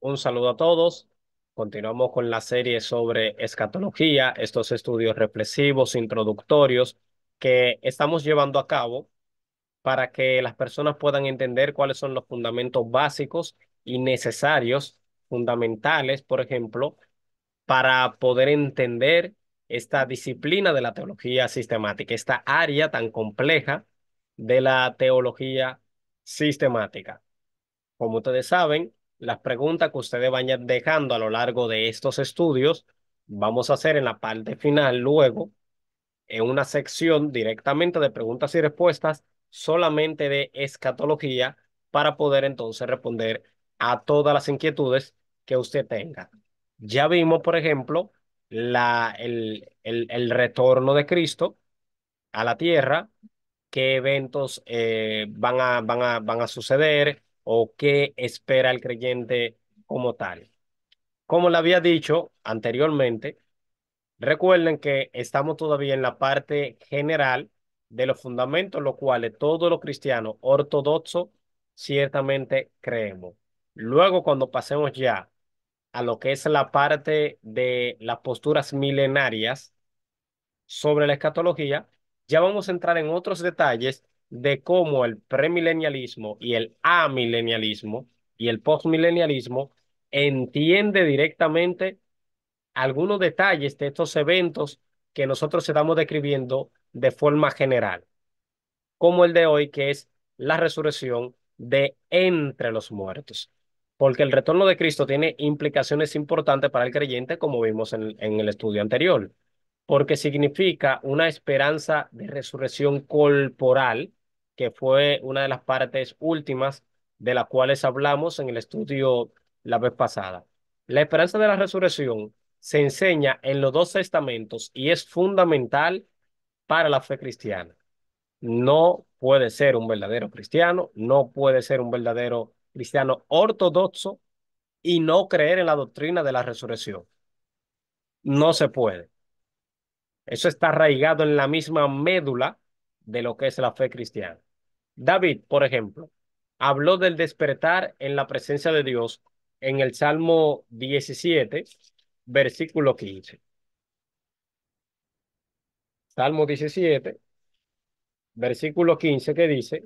Un saludo a todos. Continuamos con la serie sobre escatología, estos estudios reflexivos, introductorios que estamos llevando a cabo para que las personas puedan entender cuáles son los fundamentos básicos y necesarios, fundamentales, por ejemplo, para poder entender esta disciplina de la teología sistemática, esta área tan compleja de la teología sistemática. Como ustedes saben, las preguntas que ustedes vayan dejando a lo largo de estos estudios, vamos a hacer en la parte final luego, en una sección directamente de preguntas y respuestas, solamente de escatología, para poder entonces responder a todas las inquietudes que usted tenga. Ya vimos, por ejemplo, el retorno de Cristo a la tierra, qué eventos van a suceder o qué espera el creyente como tal. Como le había dicho anteriormente, recuerden que estamos todavía en la parte general de los fundamentos, los cuales todos los cristianos ortodoxos ciertamente creemos. Luego, cuando pasemos ya a lo que es la parte de las posturas milenarias, sobre la escatología, ya vamos a entrar en otros detalles de cómo el premilenialismo y el amilenialismo y el postmilenialismo entiende directamente algunos detalles de estos eventos que nosotros estamos describiendo de forma general, como el de hoy, que es la resurrección de entre los muertos. Porque el retorno de Cristo tiene implicaciones importantes para el creyente, como vimos en el estudio anterior, porque significa una esperanza de resurrección corporal, que fue una de las partes últimas de las cuales hablamos en el estudio la vez pasada. La esperanza de la resurrección se enseña en los dos testamentos y es fundamental para la fe cristiana. No puede ser un verdadero cristiano, no puede ser un verdadero cristiano ortodoxo y no creer en la doctrina de la resurrección. No se puede. Eso está arraigado en la misma médula de lo que es la fe cristiana. David, por ejemplo, habló del despertar en la presencia de Dios en el Salmo 17, versículo 15. Salmo 17, versículo 15, que dice: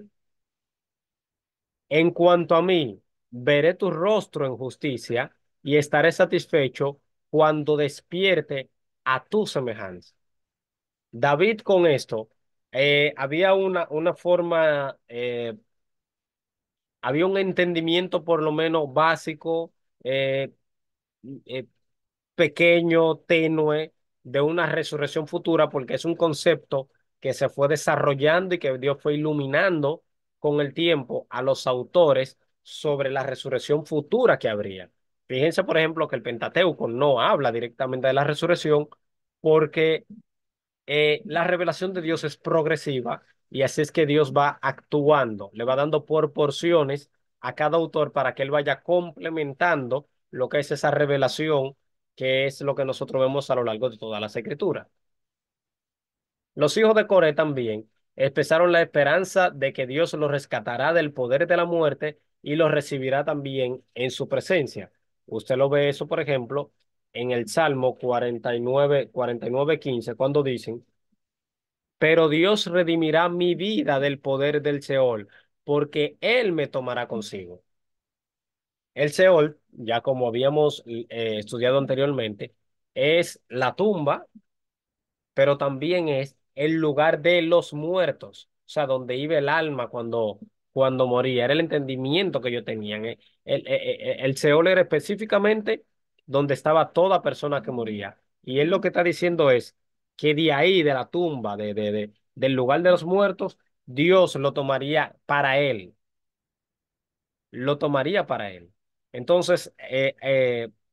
En cuanto a mí, veré tu rostro en justicia y estaré satisfecho cuando despierte a tu semejanza. David con esto, había una forma, había un entendimiento por lo menos básico, eh, eh, pequeño, tenue, de una resurrección futura, porque es un concepto que se fue desarrollando y que Dios fue iluminando con el tiempo a los autores sobre la resurrección futura que habría. Fíjense, por ejemplo, que el Pentateuco no habla directamente de la resurrección porque la revelación de Dios es progresiva y así es que Dios va actuando, le va dando por porciones a cada autor para que él vaya complementando lo que es esa revelación, que es lo que nosotros vemos a lo largo de todas las escrituras. Los hijos de Coré también expresaron la esperanza de que Dios los rescatará del poder de la muerte y los recibirá también en su presencia. Usted lo ve eso, por ejemplo, en el Salmo 49, 15, cuando dicen: Pero Dios redimirá mi vida del poder del Seol, porque Él me tomará consigo. El Seol, ya como habíamos estudiado anteriormente, es la tumba, pero también es el lugar de los muertos, o sea, donde iba el alma cuando moría. Era el entendimiento que yo tenía. El Seol era específicamente donde estaba toda persona que moría. Y él lo que está diciendo es que de ahí, de la tumba, del lugar de los muertos, Dios lo tomaría para él, lo tomaría para él. Entonces,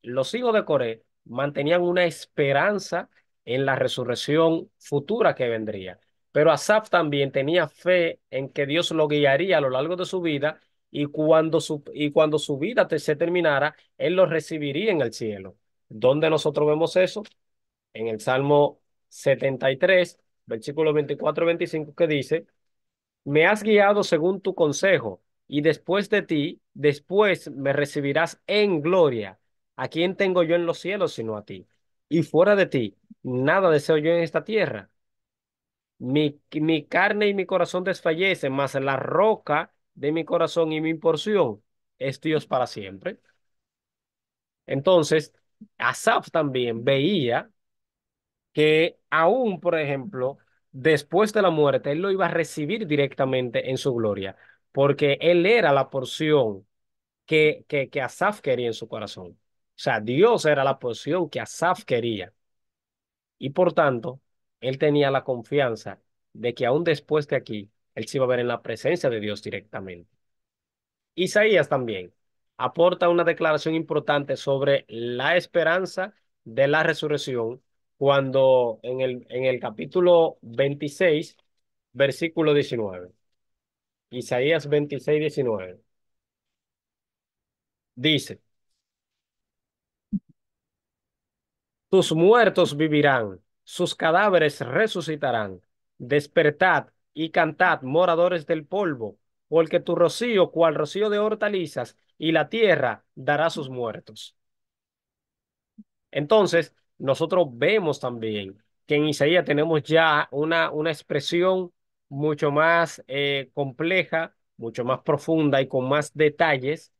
los hijos de Coré mantenían una esperanza en la resurrección futura que vendría. Pero Asaf también tenía fe en que Dios lo guiaría a lo largo de su vida y cuando su vida se terminara, él lo recibiría en el cielo. ¿Dónde nosotros vemos eso? En el Salmo 73, versículo 24 y 25, que dice: Me has guiado según tu consejo. y después de ti, después me recibirás en gloria. ¿A quién tengo yo en los cielos sino a ti? Y fuera de ti, nada deseo yo en esta tierra. Mi carne y mi corazón desfallecen, mas la roca de mi corazón y mi porción es Dios para siempre. Entonces, Asaf también veía que aún, por ejemplo, después de la muerte, él lo iba a recibir directamente en su gloria, porque él era la porción que Asaf quería en su corazón. O sea, Dios era la porción que Asaf quería. Y por tanto, él tenía la confianza de que aún después de aquí, él se iba a ver en la presencia de Dios directamente. Isaías también aporta una declaración importante sobre la esperanza de la resurrección cuando en el capítulo 26 versículo 19, Isaías 26:19 dice, tus muertos vivirán, sus cadáveres resucitarán. Despertad y cantad, moradores del polvo, porque tu rocío, cual rocío de hortalizas, y la tierra dará sus muertos. Entonces, nosotros vemos también que en Isaías tenemos ya una expresión mucho más compleja, mucho más profunda y con más detalles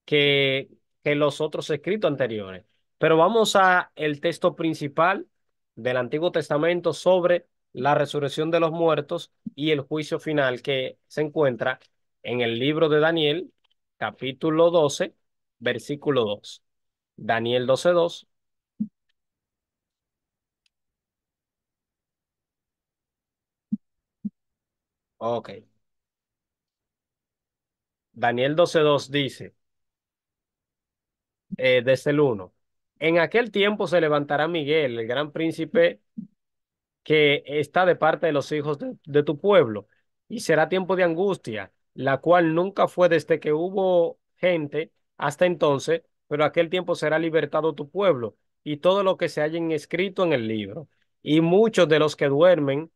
que, que los otros escritos anteriores. Pero vamos a el texto principal del Antiguo Testamento sobre la resurrección de los muertos y el juicio final que se encuentra en el libro de Daniel, capítulo 12 versículo 2. Daniel 12:2. Ok. Daniel 12:2 dice, desde el 1, en aquel tiempo se levantará Miguel, el gran príncipe que está de parte de los hijos de tu pueblo, y será tiempo de angustia, la cual nunca fue desde que hubo gente hasta entonces, pero aquel tiempo será libertado tu pueblo y todo lo que se hayan escrito en el libro. Y muchos de los que duermen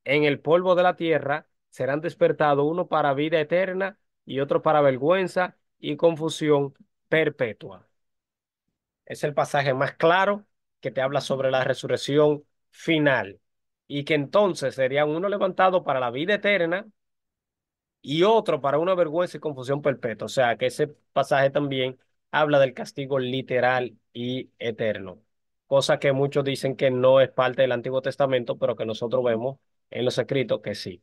en el polvo de la tierra serán despertados, uno para vida eterna y otro para vergüenza y confusión perpetua. Es el pasaje más claro que te habla sobre la resurrección final y que entonces sería uno levantado para la vida eterna y otro para una vergüenza y confusión perpetua. O sea que ese pasaje también habla del castigo literal y eterno, cosa que muchos dicen que no es parte del Antiguo Testamento, pero que nosotros vemos en los escritos que sí.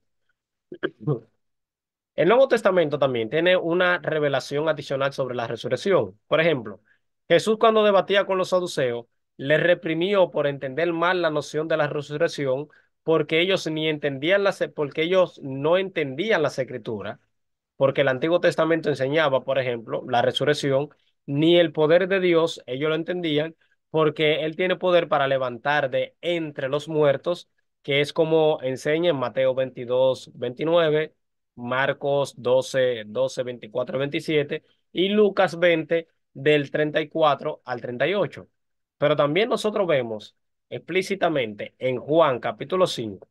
El Nuevo Testamento también tiene una revelación adicional sobre la resurrección. Por ejemplo, Jesús cuando debatía con los saduceos, le reprimió por entender mal la noción de la resurrección, porque ellos ni entendían porque ellos no entendían las escrituras, porque el Antiguo Testamento enseñaba, por ejemplo, la resurrección, ni el poder de Dios, ellos lo entendían, porque Él tiene poder para levantar de entre los muertos, que es como enseña en Mateo 22:29, Marcos 12:24-27 y Lucas 20 del 34 al 38. Pero también nosotros vemos explícitamente en Juan capítulo 5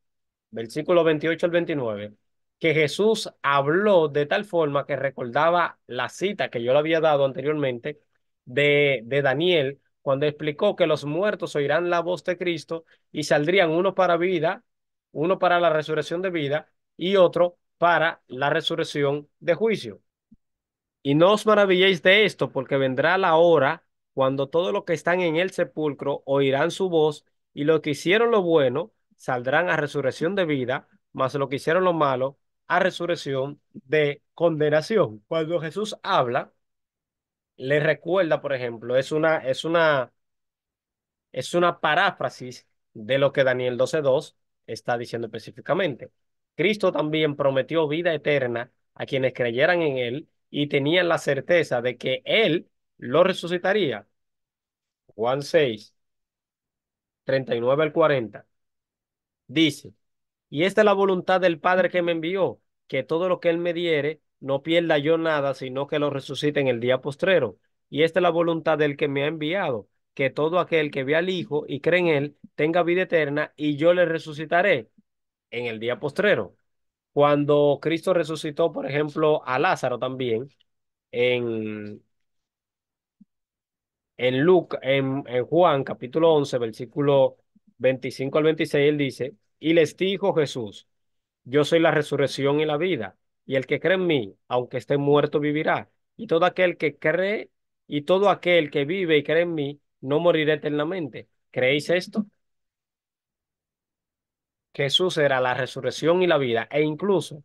versículo 28 al 29 que Jesús habló de tal forma que recordaba la cita que yo le había dado anteriormente de Daniel, cuando explicó que los muertos oirán la voz de Cristo y saldrían uno para vida, uno para la resurrección de vida y otro para la resurrección de juicio. Y no os maravilléis de esto, porque vendrá la hora cuando todos los que están en el sepulcro oirán su voz, y los que hicieron lo bueno saldrán a resurrección de vida, mas los que hicieron lo malo a resurrección de condenación. Cuando Jesús habla, le recuerda, por ejemplo, es una paráfrasis de lo que Daniel 12:2 está diciendo específicamente. Cristo también prometió vida eterna a quienes creyeran en Él y tenían la certeza de que Él lo resucitaría. Juan 6:39 al 40 dice, y esta es la voluntad del Padre que me envió, que todo lo que Él me diere, no pierda yo nada, sino que lo resucite en el día postrero. Y esta es la voluntad del que me ha enviado, que todo aquel que ve al Hijo y cree en Él tenga vida eterna, y yo le resucitaré en el día postrero. Cuando Cristo resucitó, por ejemplo, a Lázaro también, en, en Juan capítulo 11 versículo 25 al 26 él dice, y les dijo Jesús, yo soy la resurrección y la vida, y el que cree en mí, aunque esté muerto, vivirá. Y todo aquel que cree, y todo aquel que vive y cree en mí, no morirá eternamente. ¿Creéis esto? Jesús era la resurrección y la vida. E incluso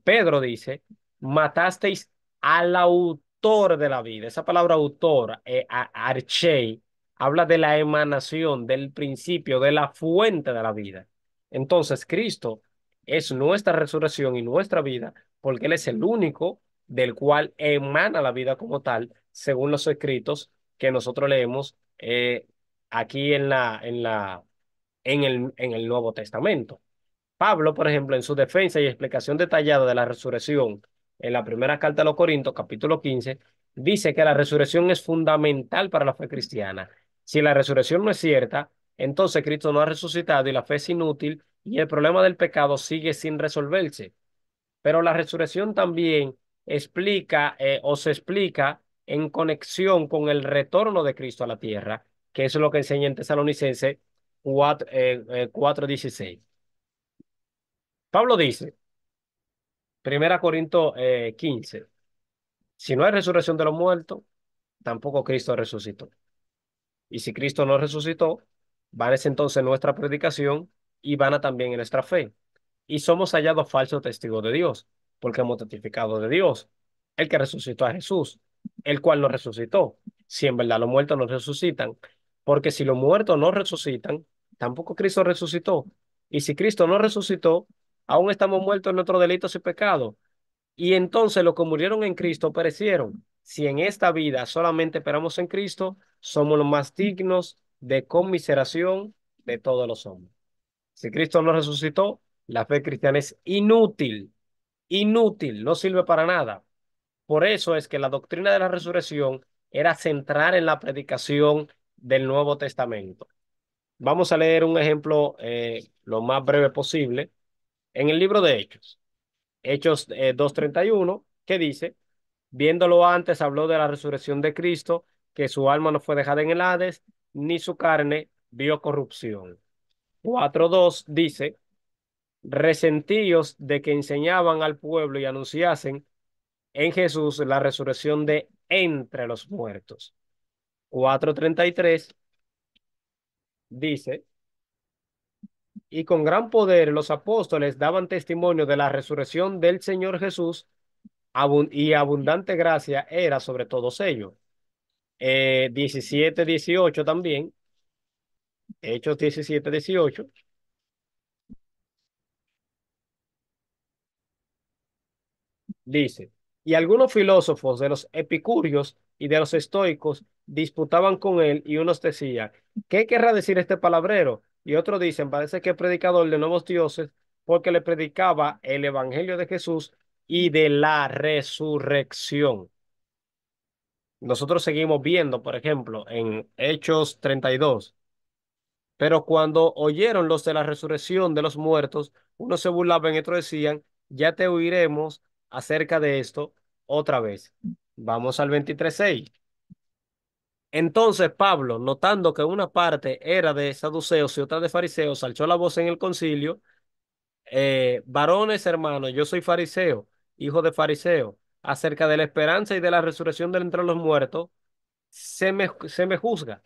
Pedro dice, matasteis al autor de la vida. Esa palabra autor, archei, habla de la emanación, del principio, de la fuente de la vida. Entonces, Cristo es nuestra resurrección y nuestra vida, porque Él es el único del cual emana la vida como tal, según los escritos que nosotros leemos aquí en el Nuevo Testamento. Pablo, por ejemplo, en su defensa y explicación detallada de la resurrección, en la primera carta a los Corintios, capítulo 15, dice que la resurrección es fundamental para la fe cristiana. Si la resurrección no es cierta, entonces Cristo no ha resucitado y la fe es inútil y el problema del pecado sigue sin resolverse. Pero la resurrección también explica o se explica en conexión con el retorno de Cristo a la tierra, que eso es lo que enseña en Tesalonicenses 4:16. Pablo dice, Primera Corintios 15, si no hay resurrección de los muertos, tampoco Cristo resucitó. Y si Cristo no resucitó, vana es entonces nuestra predicación y vana también en nuestra fe. Y somos hallados falsos testigos de Dios, porque hemos testificado de Dios, el que resucitó a Jesús, el cual no resucitó. Si en verdad los muertos no resucitan, porque si los muertos no resucitan, tampoco Cristo resucitó. Y si Cristo no resucitó, aún estamos muertos en nuestros delitos y pecados. Y entonces los que murieron en Cristo perecieron. Si en esta vida solamente esperamos en Cristo, somos los más dignos de conmiseración de todos los hombres. Si Cristo no resucitó, la fe cristiana es inútil, inútil, no sirve para nada. Por eso es que la doctrina de la resurrección era centrar en la predicación del Nuevo Testamento. Vamos a leer un ejemplo lo más breve posible en el libro de Hechos. Hechos 2:31, que dice, viéndolo antes, habló de la resurrección de Cristo, que su alma no fue dejada en el Hades, ni su carne vio corrupción. 4:2 dice, resentíos de que enseñaban al pueblo y anunciasen en Jesús la resurrección de entre los muertos. 4:33 dice, y con gran poder los apóstoles daban testimonio de la resurrección del Señor Jesús y abundante gracia era sobre todos ellos. 17:18 también, Hechos 17:18 dice, y algunos filósofos de los epicúreos y de los estoicos disputaban con él y unos decían, ¿qué querrá decir este palabrero? Y otros dicen, parece que es predicador de nuevos dioses porque le predicaba el evangelio de Jesús y de la resurrección. Nosotros seguimos viendo, por ejemplo, en Hechos 32. Pero cuando oyeron los de la resurrección de los muertos, unos se burlaban y otros decían, ya te oiremos acerca de esto otra vez. Vamos al 23:6. Entonces Pablo, notando que una parte era de saduceos y otra de fariseos, alzó la voz en el concilio, varones hermanos, yo soy fariseo, hijo de fariseo, acerca de la esperanza y de la resurrección de entre los muertos, se me juzga.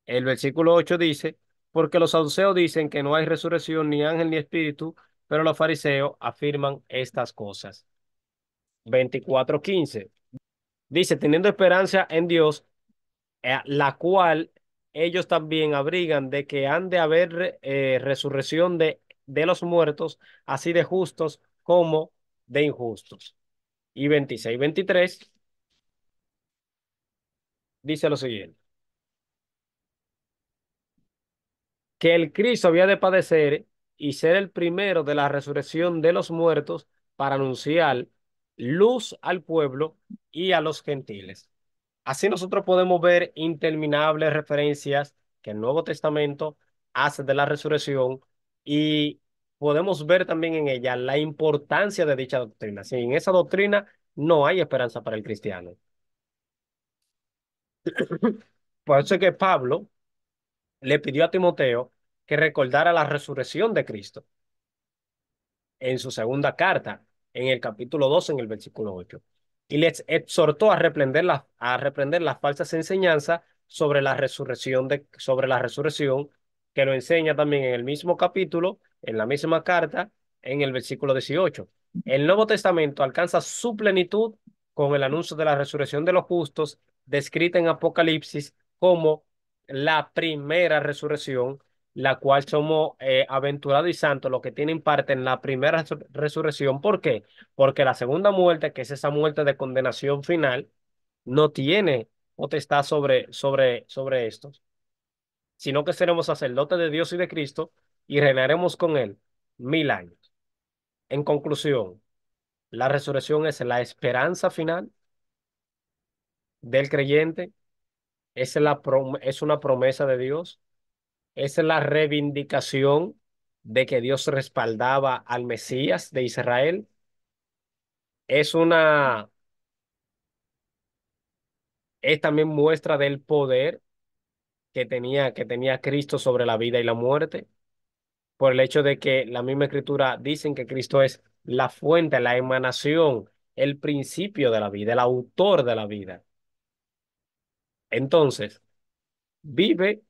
El versículo 8 dice, porque los saduceos dicen que no hay resurrección, ni ángel, ni espíritu, pero los fariseos afirman estas cosas. 24:15 dice, teniendo esperanza en Dios, la cual ellos también abrigan de que han de haber resurrección de los muertos, así de justos como de injustos. Y 26:23 dice lo siguiente. Que el Cristo había de padecer y ser el primero de la resurrección de los muertos para anunciar luz al pueblo y a los gentiles. Así nosotros podemos ver interminables referencias que el Nuevo Testamento hace de la resurrección y podemos ver también en ella la importancia de dicha doctrina. Sin esa doctrina no hay esperanza para el cristiano. Por eso es que Pablo le pidió a Timoteo que recordara la resurrección de Cristo en su segunda carta, en el capítulo 2 en el versículo 8. Y les exhortó a reprender las falsas enseñanzas sobre la resurrección, que lo enseña también en el mismo capítulo, en la misma carta, en el versículo 18. El Nuevo Testamento alcanza su plenitud con el anuncio de la resurrección de los justos, descrita en Apocalipsis como la primera resurrección, la cual somos aventurados y santos, los que tienen parte en la primera resurrección. ¿Por qué? Porque la segunda muerte, que es esa muerte de condenación final, no tiene potestad sobre estos, sino que seremos sacerdotes de Dios y de Cristo y reinaremos con Él 1000 años. En conclusión, la resurrección es la esperanza final del creyente, es una promesa de Dios. Es la reivindicación de que Dios respaldaba al Mesías de Israel. Es una, es también muestra del poder que tenía Cristo sobre la vida y la muerte, por el hecho de que la misma Escritura dicen que Cristo es la fuente, la emanación, el principio de la vida, el autor de la vida. Entonces, vive,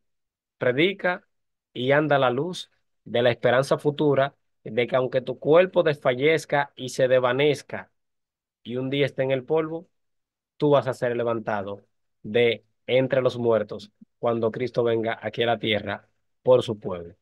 predica y anda a la luz de la esperanza futura de que aunque tu cuerpo desfallezca y se desvanezca y un día esté en el polvo, tú vas a ser levantado de entre los muertos cuando Cristo venga aquí a la tierra por su pueblo.